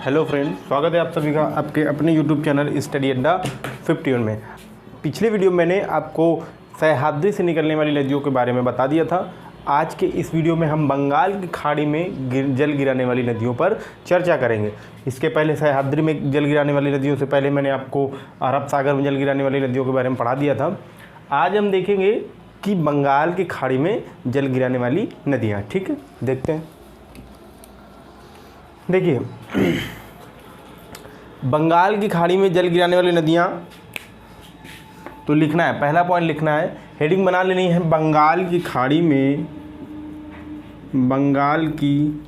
Hello friend, स्वागत है आप सभी का आपके अपने यूट्यूब चैनल स्टडी अड्डा 51 में। पिछले वीडियो में मैंने आपको सह्याद्री से निकलने वाली नदियों के बारे में बता दिया था। आज के इस वीडियो में हम बंगाल की खाड़ी में जल गिराने वाली नदियों पर चर्चा करेंगे। इसके पहले सह्याद्री में जल गिराने वाली नदियों से पहले मैंने आपको अरब सागर में जल गिराने वाली नदियों के बारे में पढ़ा दिया था। आज हम देखेंगे कि बंगाल की खाड़ी में जल गिराने वाली नदियाँ। ठीक है, देखते हैं। देखिए, बंगाल की खाड़ी में जल गिराने वाली नदियाँ तो लिखना है, पहला पॉइंट लिखना है, हेडिंग बना लेनी है। बंगाल की खाड़ी में, बंगाल की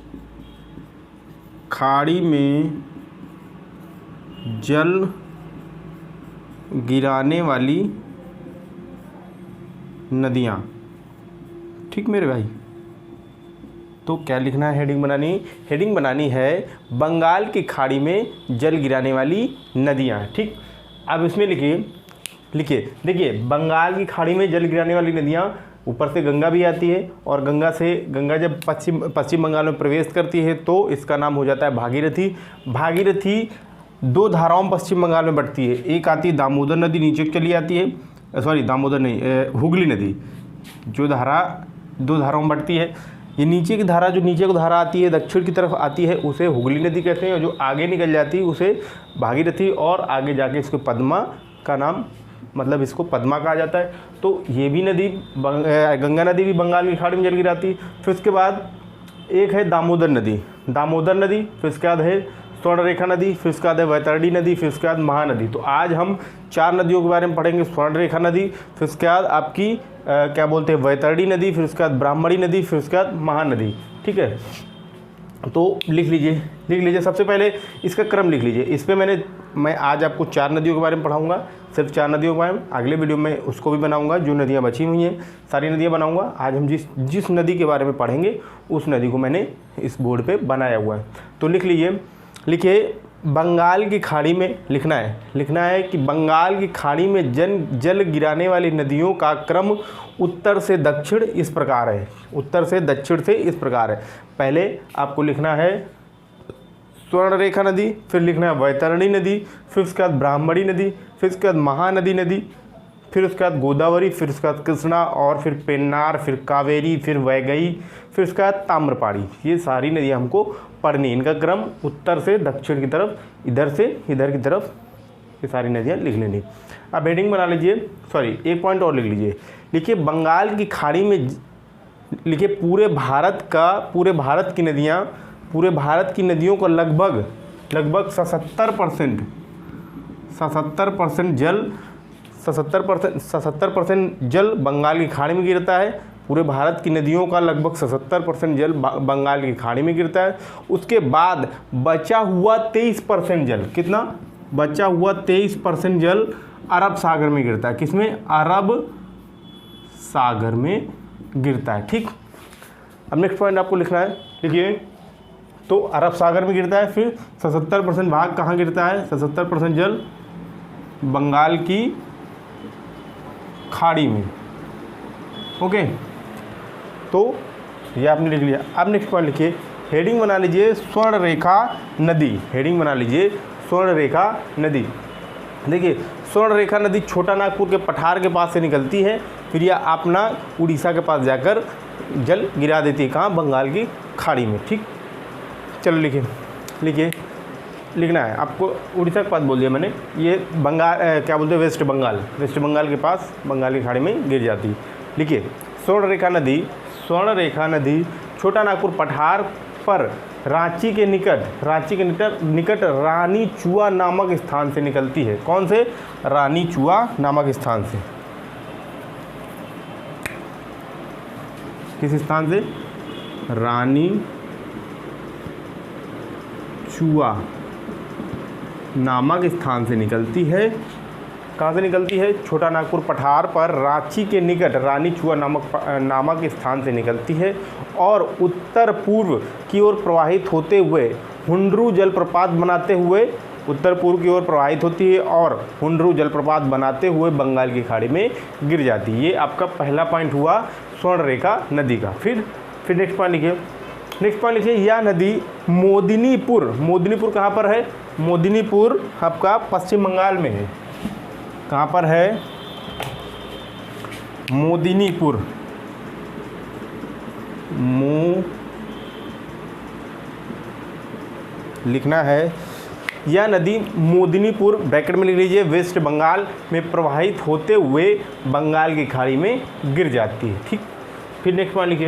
खाड़ी में जल गिराने वाली नदियाँ। ठीक मेरे भाई, तो क्या लिखना है? हेडिंग बनानी है बंगाल की खाड़ी में जल गिराने वाली नदियाँ। ठीक, अब इसमें लिखिए देखिए, बंगाल की खाड़ी में जल गिराने वाली नदियाँ, ऊपर से गंगा भी आती है और गंगा जब पश्चिम बंगाल में प्रवेश करती है तो इसका नाम हो जाता है भागीरथी। भागीरथी दो धाराओं में पश्चिम बंगाल में बढ़ती है। एक आती है दामोदर नदी, नीचे चली आती है, सॉरी दामोदर नहीं, हुगली नदी, जो दो धाराओं में बढ़ती है। ये नीचे की धारा, जो नीचे को धारा आती है दक्षिण की तरफ आती है, उसे हुगली नदी कहते हैं, और जो आगे निकल जाती है उसे भागीरथी, और आगे जाके इसको पद्मा का नाम, मतलब इसको पद्मा कहा जाता है। तो ये भी नदी, गंगा नदी भी बंगाल की खाड़ी में जल गिराती। फिर उसके बाद एक है दामोदर नदी, फिर उसके बाद है स्वर्णरेखा नदी, फिर उसके बाद है वैतरणी नदी, फिर उसके बाद महानदी। तो आज हम 4 नदियों के बारे में पढ़ेंगे। स्वर्णरेखा नदी, फिर उसके बाद आपकी क्या बोलते हैं वैतरणी नदी, फिर उसके बाद ब्राह्मणी नदी, फिर उसके बाद महानदी। ठीक है, तो लिख लीजिए। सबसे पहले इसका क्रम लिख लीजिए। इस पर मैं आज आपको 4 नदियों के बारे में पढ़ाऊंगा, सिर्फ 4 नदियों के बारे में। अगले वीडियो में उसको भी बनाऊंगा, जो नदियां बची हुई हैं सारी नदियां बनाऊंगा। आज हम जिस नदी के बारे में पढ़ेंगे उस नदी को मैंने इस बोर्ड पे बनाया हुआ है। तो लिखिए बंगाल की खाड़ी में, लिखना है कि बंगाल की खाड़ी में जल गिराने वाली नदियों का क्रम उत्तर से दक्षिण इस प्रकार है। पहले आपको लिखना है स्वर्णरेखा नदी, फिर लिखना है वैतरणी नदी, फिर उसके बाद ब्राह्मणी नदी, फिर उसके बाद महानदी नदी, फिर उसके बाद गोदावरी, फिर उसके बाद कृष्णा, और फिर पेन्नार, फिर कावेरी, फिर वैगई, फिर उसके बाद ताम्रपाणी। ये सारी नदियाँ हमको पढ़नी। इनका क्रम उत्तर से दक्षिण की तरफ, इधर से इधर की तरफ, ये सारी नदियाँ लिख लेनी। अब हेडिंग बना लीजिए, सॉरी एक पॉइंट और लिख लीजिए। लिखिए बंगाल की खाड़ी में, लिखिए पूरे भारत की नदियाँ, पूरे भारत की नदियों को लगभग 77% जल बंगाल की खाड़ी में गिरता है। पूरे भारत की नदियों का लगभग 77% जल बंगाल की खाड़ी में गिरता है। उसके बाद बचा हुआ 23% जल, कितना बचा हुआ 23% जल अरब सागर में गिरता है। किसमें? अरब सागर में गिरता है। ठीक, अब नेक्स्ट पॉइंट आपको लिखना है। लिखिए, तो अरब सागर में गिरता है, फिर 77% भाग कहाँ गिरता है? 77% जल बंगाल की खाड़ी में। ओके, तो ये आपने लिख लिया। अब नेक्स्ट पॉइंट लिखिए, हेडिंग बना लीजिए स्वर्णरेखा नदी। देखिए स्वर्णरेखा नदी छोटा नागपुर के पठार के पास से निकलती है, फिर यह अपना उड़ीसा के पास जाकर जल गिरा देती है। कहाँ? बंगाल की खाड़ी में। ठीक, चलो लिखिए लिखना है आपको। उड़ीसा के पास बोल दिया मैंने, ये बंगाल क्या बोलते हैं, वेस्ट बंगाल के पास बंगाल की खाड़ी में गिर जाती है। लिखिए स्वर्णरेखा नदी छोटा नागपुर पठार पर रांची के निकट रानी चुआ नामक स्थान से निकलती है। कौन से? रानी चुआ नामक स्थान से। किस स्थान से? रानी चुआ नामक स्थान से निकलती है। कहाँ से निकलती है? छोटा नागपुर पठार पर रांची के निकट रानी चुआ नामक स्थान से निकलती है और उत्तर पूर्व की ओर प्रवाहित होते हुए हुंड्रू जलप्रपात बनाते हुए बंगाल की खाड़ी में गिर जाती है। ये आपका पहला पॉइंट हुआ स्वर्णरेखा नदी का। फिर नेक्स्ट पॉइंट लिखिए, नेक्स्ट पॉइंट लिखिए, यह नदी मोदिनीपुर, मोदिनीपुर कहाँ पर है? मोदिनीपुर आपका पश्चिम बंगाल में है। कहाँ पर है? मोदिनीपुर, लिखना है, यह नदी मोदिनीपुर ब्रैकेट में लिख लीजिए वेस्ट बंगाल में प्रवाहित होते हुए बंगाल की खाड़ी में गिर जाती है। ठीक, फिर नेक्स्ट पॉइंट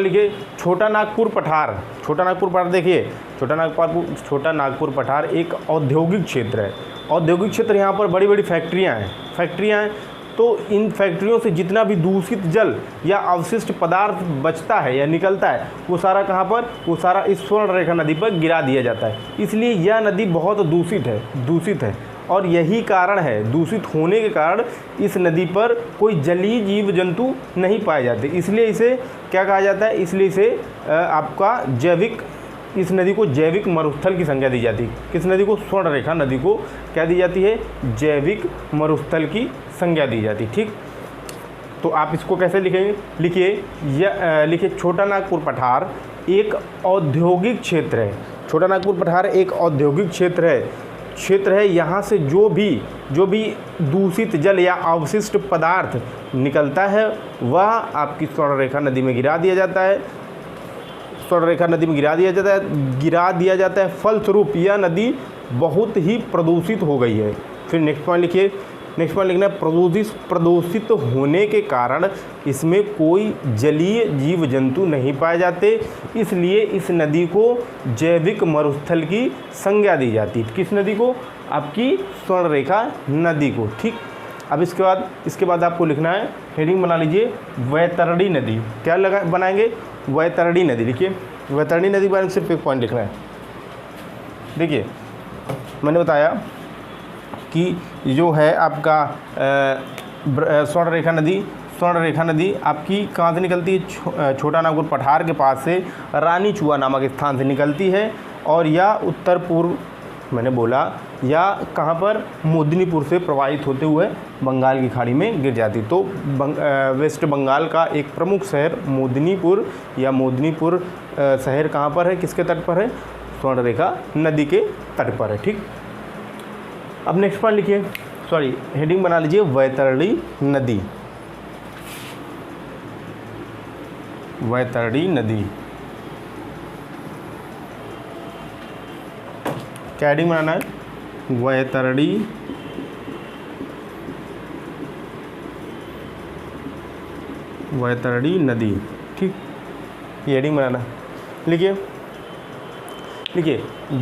लिखिए, छोटा नागपुर पठार। छोटा नागपुर पठार देखिए, छोटा नागपुर पठार एक औद्योगिक क्षेत्र है। औद्योगिक क्षेत्र, यहाँ पर बड़ी बड़ी फैक्ट्रियाँ हैं, तो इन फैक्ट्रियों से जितना भी दूषित जल या अवशिष्ट पदार्थ बचता है या निकलता है, वो सारा कहाँ पर? वो सारा इस स्वर्णरेखा नदी पर गिरा दिया जाता है। इसलिए यह नदी बहुत दूषित है और यही कारण है, दूषित होने के कारण इस नदी पर कोई जलीय जीव जंतु नहीं पाए जाते। इसलिए इसे क्या कहा जाता है? इसलिए इसे इस नदी को जैविक मरुस्थल की संज्ञा दी जाती है। किस नदी को? स्वर्णरेखा नदी को क्या दी जाती है? जैविक मरुस्थल की संज्ञा दी जाती है। ठीक, तो आप इसको कैसे लिखेंगे? लिखिए छोटा नागपुर पठार एक औद्योगिक क्षेत्र है। छोटा नागपुर पठार एक औद्योगिक क्षेत्र है। यहाँ से जो भी दूषित जल या अवशिष्ट पदार्थ निकलता है वह आपकी स्वर्णरेखा नदी में गिरा दिया जाता है। गिरा दिया जाता है। फलस्वरूप यह नदी बहुत ही प्रदूषित हो गई है। फिर नेक्स्ट पॉइंट लिखना है, प्रदूषित होने के कारण इसमें कोई जलीय जीव जंतु नहीं पाए जाते, इसलिए इस नदी को जैविक मरुस्थल की संज्ञा दी जाती है। किस नदी को? आपकी स्वर्णरेखा नदी को। ठीक, अब इसके बाद आपको लिखना है, हेडिंग बना लीजिए वैतरणी नदी। क्या बनाएंगे? वैतरणी नदी। लिखिए वैतरणी नदी के बारे में सिर्फ एक पॉइंट लिखना है। देखिए मैंने बताया कि जो है आपका स्वर्णरेखा नदी आपकी कहाँ से निकलती है? छोटा नागपुर पठार के पास से रानीचुआ नामक स्थान से निकलती है और यह उत्तर पूर्व, मैंने बोला, या कहाँ पर? मोदिनीपुर से प्रवाहित होते हुए बंगाल की खाड़ी में गिर जाती। तो वेस्ट बंगाल का एक प्रमुख शहर मोदिनीपुर शहर कहाँ पर है? किसके तट पर है? स्वर्णरेखा नदी के तट पर है। ठीक, अब नेक्स्ट पॉइंट लिखिए, हेडिंग बना लीजिए वैतरणी नदी। क्या हेडिंग बनाना है? वैतरणी नदी। ठीक, ये हेडिंग बनाना। लिखिए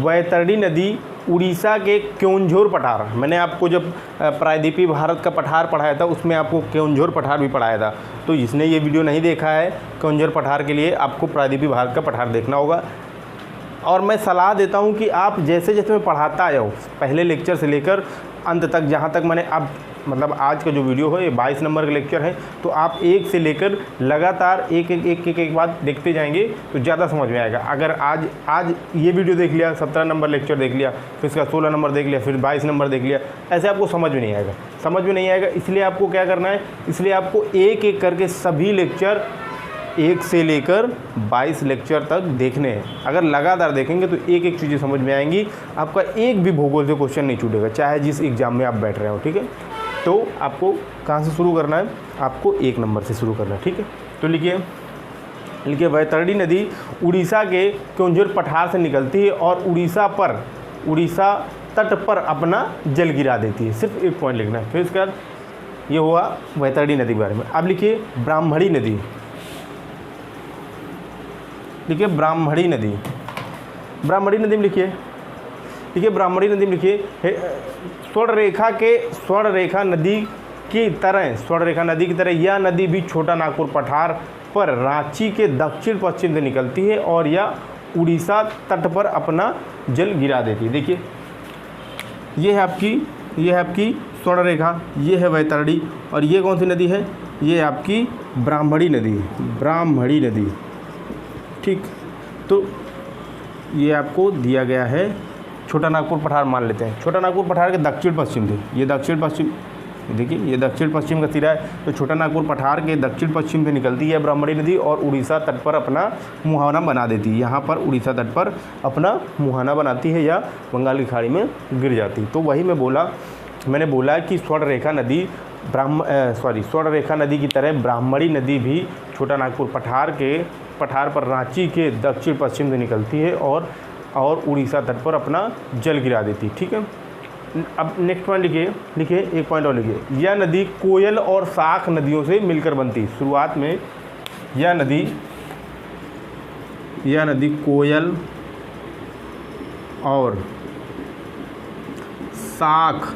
वैतरणी नदी उड़ीसा के क्योंझोर पठार, मैंने आपको जब प्रायद्वीपीय भारत का पठार पढ़ाया था उसमें आपको क्योंझोर पठार भी पढ़ाया था। तो जिसने ये वीडियो नहीं देखा है क्योंझोर पठार के लिए, आपको प्रायद्वीपीय भारत का पठार देखना होगा। और मैं सलाह देता हूँ कि आप जैसे जैसे मैं पढ़ाता आया हूँ, पहले लेक्चर से लेकर अंत तक, जहाँ तक मैंने अब मतलब आज का जो वीडियो है ये 22 नंबर का लेक्चर है, तो आप एक से लेकर लगातार एक बात देखते जाएंगे तो ज़्यादा समझ में आएगा। अगर आज ये वीडियो देख लिया, 17 नंबर लेक्चर देख लिया, फिर इसका 16 नंबर देख लिया, फिर 22 नंबर देख लिया, ऐसे आपको समझ में नहीं आएगा। इसलिए आपको क्या करना है? इसलिए आपको एक एक करके सभी लेक्चर 1 से लेकर 22 लेक्चर तक देखने हैं। अगर लगातार देखेंगे तो एक एक चीज़ें समझ में आएंगी, आपका एक भी भूगोल से क्वेश्चन नहीं छूटेगा, चाहे जिस एग्ज़ाम में आप बैठ रहे हो। ठीक है, तो आपको कहाँ से शुरू करना है? आपको 1 नंबर से शुरू करना है। ठीक है, तो लिखिए वैतरणी नदी उड़ीसा के क्योंझोर पठार से निकलती है और उड़ीसा तट पर अपना जल गिरा देती है। सिर्फ एक पॉइंट लिखना है। फिर इसके बाद ये हुआ वैतरणी नदी के बारे में। अब लिखिए ब्राह्मणी नदी। ब्राह्मणी नदी में लिखिए स्वर्णरेखा नदी की तरह यह नदी भी छोटा नागपुर पठार पर रांची के दक्षिण पश्चिम से निकलती है और यह उड़ीसा तट पर अपना जल गिरा देती है। देखिए ये है आपकी स्वर्णरेखा, ये है वैतरणी, और ये कौन सी नदी है? ये आपकी ब्राह्मणी नदी। ठीक, तो ये आपको दिया गया है छोटा नागपुर पठार मान लेते हैं। छोटा नागपुर पठार के दक्षिण पश्चिम थे, ये दक्षिण पश्चिम, देखिए ये दक्षिण पश्चिम का सिरा है। तो छोटा नागपुर पठार के दक्षिण पश्चिम से निकलती है ब्राह्मणी नदी और उड़ीसा तट पर अपना मुहाना बना देती है। यहाँ पर उड़ीसा तट पर अपना मुहाना बनाती है या बंगाल की खाड़ी में गिर जाती। तो वही मैंने बोला कि स्वर्णरेखा नदी स्वर्णरेखा नदी की तरह ब्राह्मणी नदी भी छोटा नागपुर पठार पर रांची के दक्षिण पश्चिम से निकलती है और उड़ीसा तट पर अपना जल गिरा देती। ठीक है, अब नेक्स्ट पॉइंट लिखिए एक पॉइंट और लिखिए। यह नदी कोयल और शाख नदियों से मिलकर बनती। शुरुआत में यह नदी कोयल और शाख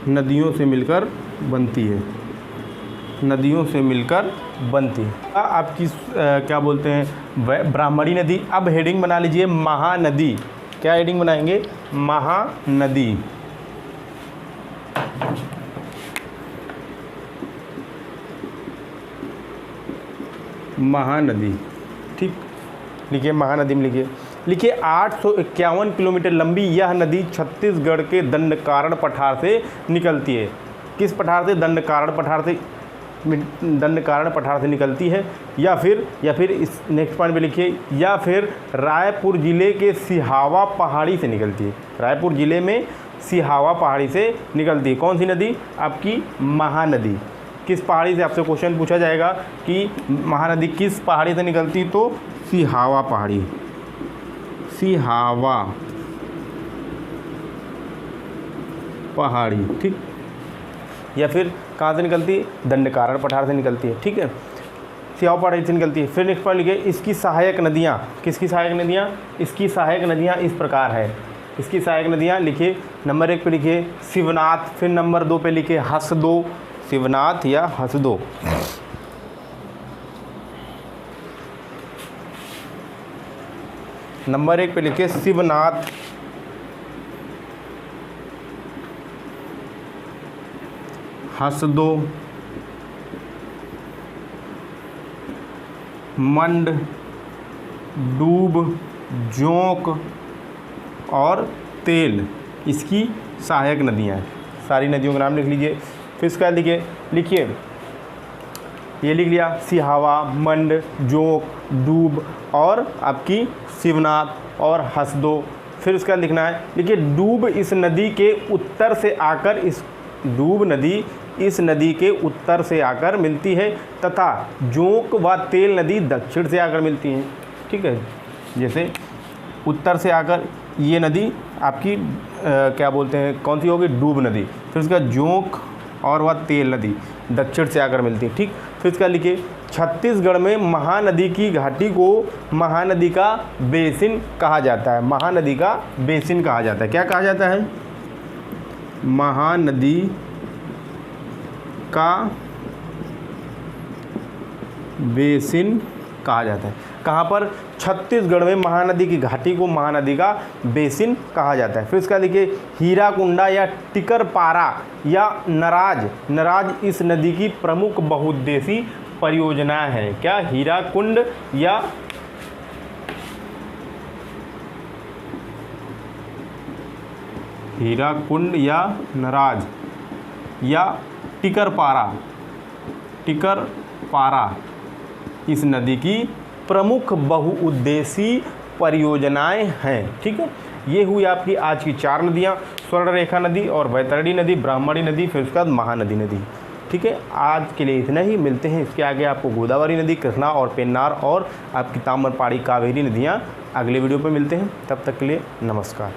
नदियों से मिलकर बनती है। आपकी क्या बोलते हैं ब्राह्मणी नदी। अब हेडिंग बना लीजिए महानदी। क्या हेडिंग बनाएंगे? महानदी। महानदी, ठीक, लिखिए महानदी में लिखिए 851 किलोमीटर लंबी यह नदी छत्तीसगढ़ के दंडकारण्य पठार से निकलती है। किस पठार से? दंडकारण्य पठार से निकलती है। या फिर इस नेक्स्ट पॉइंट पे लिखिए, या फिर रायपुर जिले के सिहावा पहाड़ी से निकलती है। रायपुर जिले में सिहावा पहाड़ी से निकलती है। कौन सी नदी? आपकी महानदी। किस पहाड़ी से? आपसे क्वेश्चन पूछा जाएगा कि महानदी किस पहाड़ी से निकलती, तो सिहावा पहाड़ी, सिहावा पहाड़ी, ठीक। या फिर कहाँ से निकलती है? दंडकारण्य पठार से निकलती है, ठीक है, सिहावा पहाड़ी से निकलती है। फिर नेक्स्ट पॉइंट लिखिए, इसकी सहायक नदियाँ। किसकी सहायक नदियाँ? इसकी सहायक नदियाँ इस प्रकार है। इसकी सहायक नदियाँ लिखिए, नंबर 1 पे लिखिए शिवनाथ, फिर नंबर 2 पे लिखिए हसदो, शिवनाथ या हसदो। नंबर 1 पे लिखिए शिवनाथ, हसदो, मंड, डूब, जोंक और तेल इसकी सहायक नदियाँ हैं। सारी नदियों का नाम लिख लीजिए। फिर इसका लिखिए ये लिख लिया, सिहावा, मंड, जोंक, डूब और आपकी शिवनाथ और हसदो। फिर उसका लिखना है, लिखिए डूब इस नदी के उत्तर से आकर डूब नदी इस नदी के उत्तर से आकर मिलती है तथा जोंक व तेल नदी दक्षिण से आकर मिलती हैं। ठीक है, जैसे उत्तर से आकर ये नदी आपकी क्या बोलते हैं, कौन सी होगी? डूब नदी। फिर उसका जोंक और वह तेल नदी दक्षिण से आकर मिलती है, ठीक। फिर इसका लिखिए, छत्तीसगढ़ में महानदी की घाटी को महानदी का बेसिन कहा जाता है। महानदी का बेसिन कहा जाता है। क्या कहा जाता है? महानदी का बेसिन कहा जाता है। कहाँ पर? छत्तीसगढ़ में महानदी की घाटी को महानदी का बेसिन कहा जाता है। फिर इसका लिखिए, हीराकुंडा या टिकरपारा या नराज इस नदी की प्रमुख बहुउद्देशीय परियोजना है। क्या? हीराकुंड या नराज या टिकरपारा इस नदी की प्रमुख बहुउद्देशीय परियोजनाएं हैं। ठीक है, ये हुई आपकी आज की 4 नदियाँ, स्वर्णरेखा नदी और वैतरणी नदी, ब्राह्मणी नदी, फिर उसके बाद महानदी नदी। ठीक है, आज के लिए इतना ही। मिलते हैं इसके आगे आपको गोदावरी नदी, कृष्णा और पेन्नार और आपकी ताम्रपाड़ी, कावेरी नदियाँ अगले वीडियो पर मिलते हैं। तब तक के लिए नमस्कार।